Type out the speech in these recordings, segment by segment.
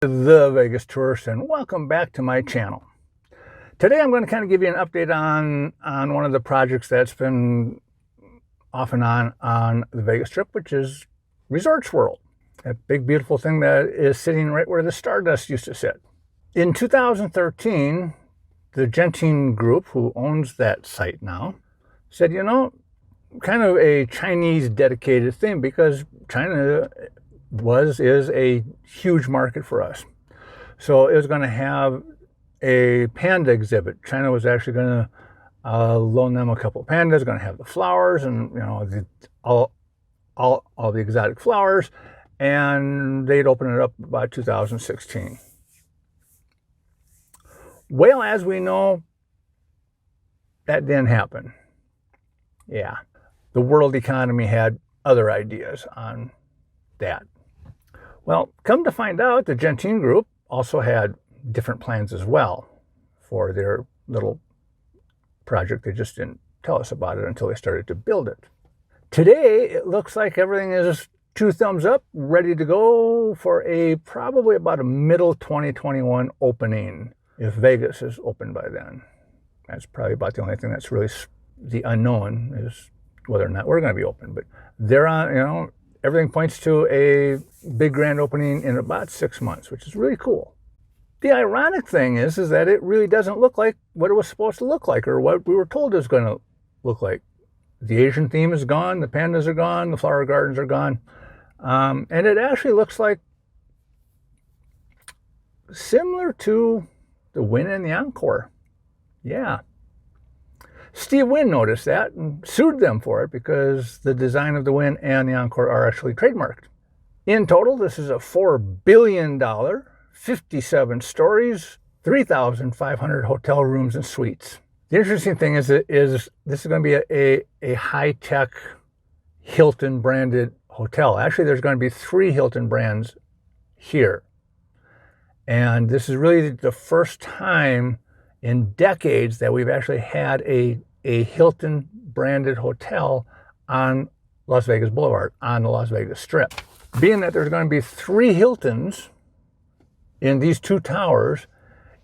The Vegas Tourist, and welcome back to my channel. Today I'm going to kind of give you an update on one of the projects that's been off and on the Vegas Strip, which is Resorts World. That big beautiful thing that is sitting right where the Stardust used to sit. In 2013, the Genting Group, who owns that site now, said, you know, kind of a Chinese dedicated thing, because China is a huge market for us. So it was going to have a panda exhibit. China was actually going to loan them a couple of pandas, going to have the flowers and, you know, all the exotic flowers, and they'd open it up about 2016. Well, as we know, that didn't happen. Yeah, the world economy had other ideas on that. Well, come to find out, the Genting Group also had different plans as well for their little project. They just didn't tell us about it until they started to build it. Today, it looks like everything is 2 thumbs up, ready to go for probably about a middle 2021 opening, if Vegas is open by then. That's probably about the only thing that's really the unknown, is whether or not we're going to be open. But they're on, you know, everything points to a big grand opening in about 6 months, which is really cool. The ironic thing is that it really doesn't look like what it was supposed to look like, or what we were told it was going to look like. The Asian theme is gone, the pandas are gone, the flower gardens are gone, and it actually looks like similar to the Wynn and the Encore. Yeah. Steve Wynn noticed that and sued them for it, because the design of the Wynn and the Encore are actually trademarked. In total, this is a $4 billion, 57 stories, 3,500 hotel rooms and suites. The interesting thing is this is going to be a high-tech Hilton branded hotel. Actually, there's going to be 3 Hilton brands here. And this is really the first time in decades that we've actually had a Hilton branded hotel on Las Vegas Boulevard, on the Las Vegas Strip. Being that there's going to be 3 Hiltons in these 2 towers,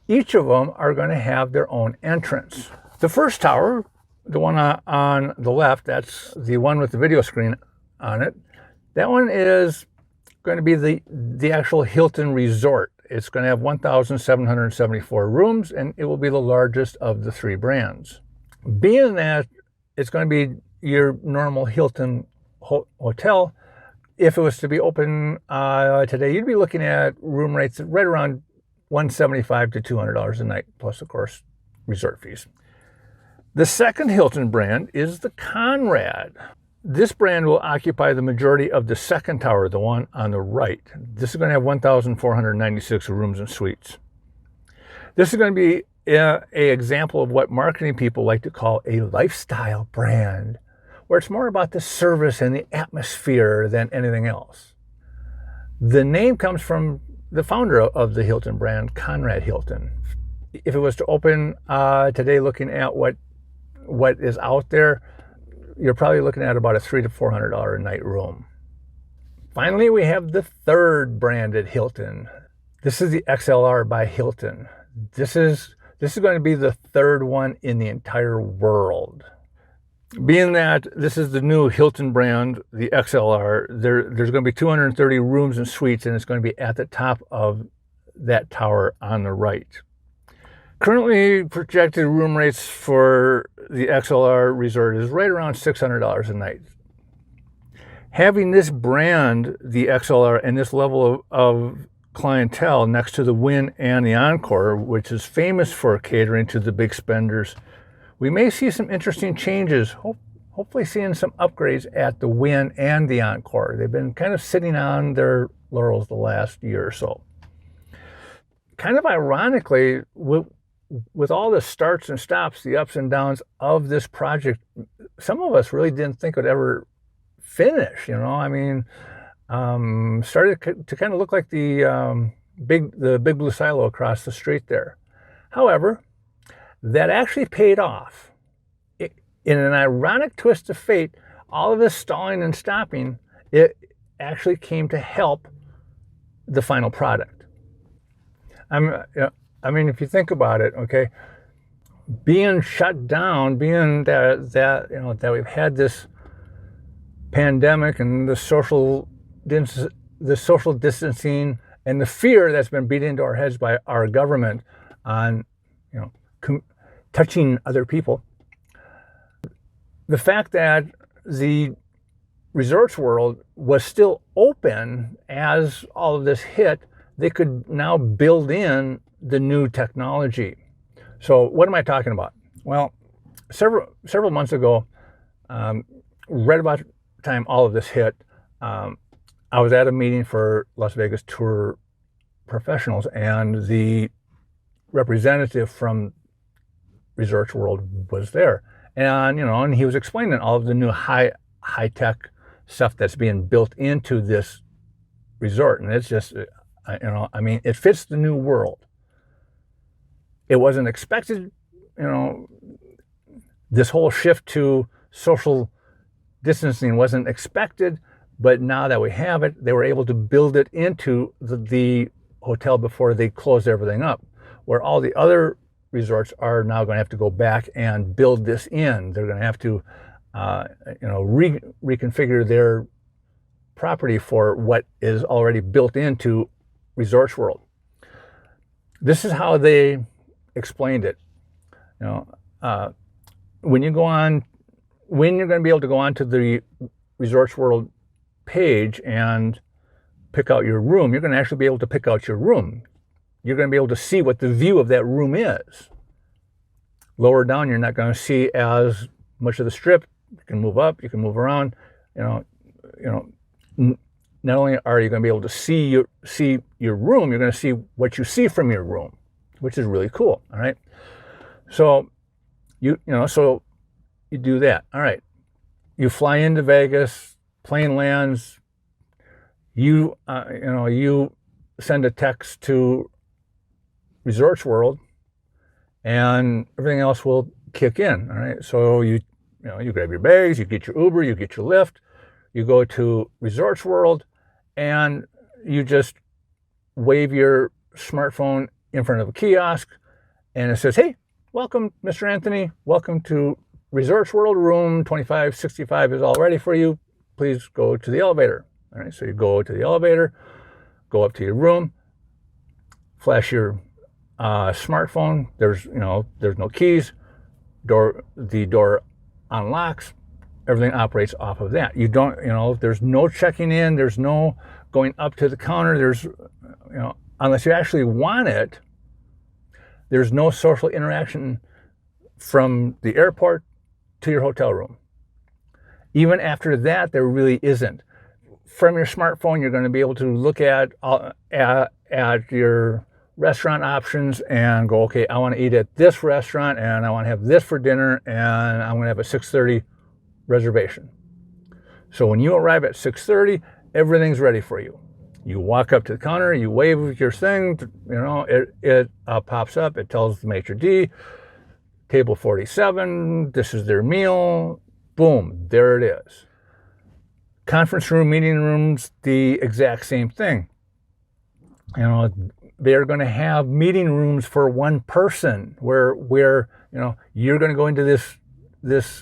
each of them are going to have their own entrance. The first tower, the one on the left, that's the one with the video screen on it, that one is going to be the actual Hilton Resort. It's going to have 1,774 rooms, and it will be the largest of the 3 brands. Being that it's going to be your normal Hilton hotel, if it was to be open today, you'd be looking at room rates right around $175 to $200 a night, plus, of course, resort fees. The second Hilton brand is the Conrad. This brand will occupy the majority of the second tower, the one on the right. This is going to have 1,496 rooms and suites. This is going to be an example of what marketing people like to call a lifestyle brand, where it's more about the service and the atmosphere than anything else. The name comes from the founder of the Hilton brand, Conrad Hilton. If it was to open today, looking at what is out there, you're probably looking at about a $300 to $400 a night room. Finally, we have the third branded Hilton. This is the XLR by Hilton. This is going to be the 3rd one in the entire world. Being that this is the new Hilton brand, the XLR, there's going to be 230 rooms and suites, and it's going to be at the top of that tower on the right. Currently, projected room rates for the XLR resort is right around $600 a night. Having this brand, the XLR, and this level of clientele next to the Wynn and the Encore, which is famous for catering to the big spenders, we may see some interesting changes, hopefully seeing some upgrades at the Wynn and the Encore. They've been kind of sitting on their laurels the last year or so. Kind of ironically, with all the starts and stops, the ups and downs of this project, some of us really didn't think it would ever finish, you know. I mean, started to kind of look like the big blue silo across the street there. However, that actually paid off. In an ironic twist of fate, all of this stalling and stopping, it actually came to help the final product. I mean, if you think about it, okay, being shut down, being that we've had this pandemic and the social distancing and the fear that's been beat into our heads by our government on, you know, touching other people. The fact that the Resorts World was still open as all of this hit, they could now build in the new technology. So what am I talking about? Well, several months ago, right about the time all of this hit, I was at a meeting for Las Vegas tour professionals, and the representative from Resorts World was there, and he was explaining all of the new high tech stuff that's being built into this resort, and it's just, I mean, it fits the new world. It wasn't expected, this whole shift to social distancing wasn't expected, but now that we have it, they were able to build it into the hotel before they closed everything up, where all the other resorts are now going to have to go back and build this in. They're going to have to reconfigure their property for what is already built into Resorts World. This is how they explained it. When you're going to be able to go onto the Resorts World page and pick out your room, you're going to actually be able to pick out your room. You're going to be able to see what the view of that room is. Lower down, you're not going to see as much of the strip. You can move up, you can move around. Not only are you going to be able to see your room, you're going to see what you see from your room, which is really cool. All right. So you do that. All right. You fly into Vegas, plane lands. You send a text to Resorts World, and everything else will kick in. All right. So you grab your bags, you get your Uber, you get your Lyft, you go to Resorts World, and you just wave your smartphone in front of a kiosk, and it says, "Hey, welcome, Mr. Anthony. Welcome to Resorts World. Room 2565 is all ready for you. Please go to the elevator." All right. So you go to the elevator, go up to your room, flash your smartphone. There's no keys. The door unlocks. Everything operates off of that. You don't, there's no checking in. There's no going up to the counter. There's, unless you actually want it, there's no social interaction from the airport to your hotel room. Even after that, there really isn't. From your smartphone, you're going to be able to look at your restaurant options and go, okay, I want to eat at this restaurant, and I want to have this for dinner, and I'm going to have a 6:30 reservation. So when you arrive at 6:30, everything's ready for you. You walk up to the counter, you wave your thing, it pops up, it tells the maitre d', table 47, this is their meal, boom, there it is. Conference room, meeting rooms, the exact same thing. They're going to have meeting rooms for one person where you're going to go into this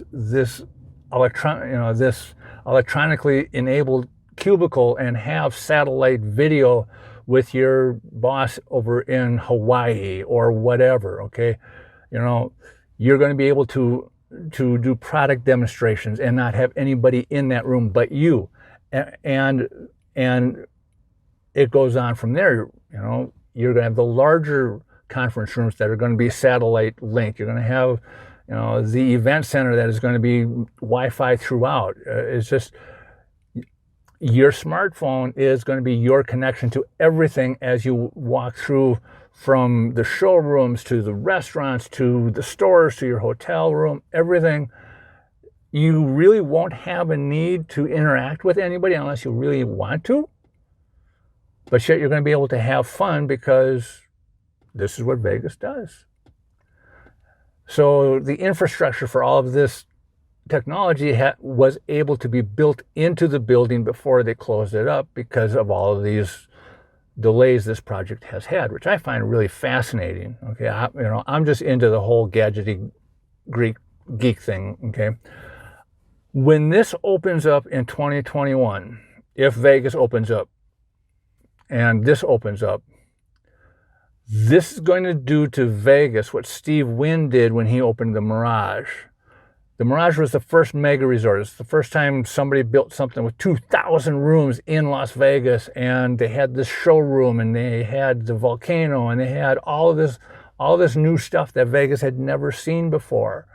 electronically enabled cubicle and have satellite video with your boss over in Hawaii or whatever. Okay, you're going to be able to do product demonstrations and not have anybody in that room but you, and it goes on from there. You're going to have the larger conference rooms that are going to be satellite linked. You're going to have the event center that is going to be Wi-Fi throughout. It's just your smartphone is going to be your connection to everything as you walk through, from the showrooms to the restaurants to the stores to your hotel room, everything. You really won't have a need to interact with anybody unless you really want to. But yet you're going to be able to have fun because this is what Vegas does. So the infrastructure for all of this technology was able to be built into the building before they closed it up because of all of these delays this project has had, which I find really fascinating. Okay, I'm just into the whole gadgety geek thing. Okay, when this opens up in 2021, if Vegas opens up and this opens up, this is going to do to Vegas what Steve Wynn did when he opened the Mirage. The Mirage was the first mega resort. It's the first time somebody built something with 2,000 rooms in Las Vegas, and they had this showroom, and they had the volcano, and they had all this new stuff that Vegas had never seen before,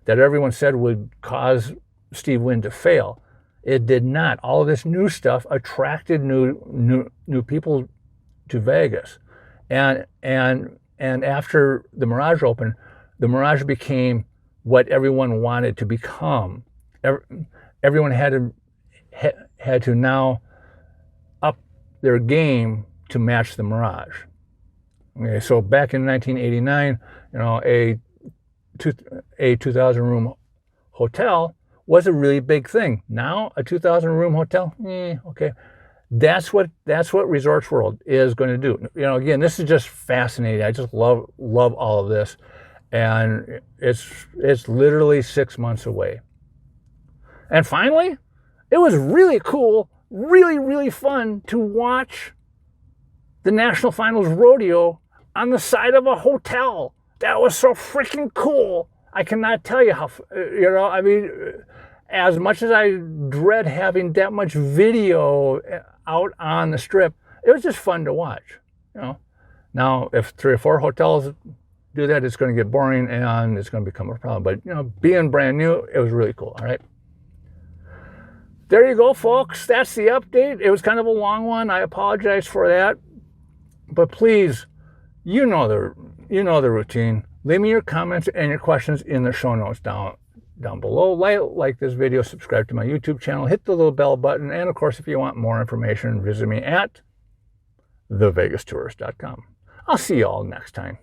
that everyone said would cause Steve Wynn to fail. It did not. All of this new stuff attracted new people to Vegas, and after the Mirage opened, the Mirage became what everyone wanted to become. Everyone had to now up their game to match the Mirage. Okay, so back in 1989, a 2,000 room hotel was a really big thing. Now a 2,000 room hotel, okay. That's what Resorts World is going to do. Again, this is just fascinating. I just love all of this. And it's literally 6 months away. And finally, it was really cool, really, really fun to watch the National Finals Rodeo on the side of a hotel. That was so freaking cool. I cannot tell you how, as much as I dread having that much video out on the strip, it was just fun to watch. Now, if 3 or 4 hotels do that, it's going to get boring and it's going to become a problem. But, being brand new, it was really cool. All right. There you go, folks. That's the update. It was kind of a long one. I apologize for that. But please, you know the routine. Leave me your comments and your questions in the show notes down below. Like this video, subscribe to my YouTube channel, hit the little bell button, and of course, if you want more information, visit me at thevegastourist.com. I'll see you all next time.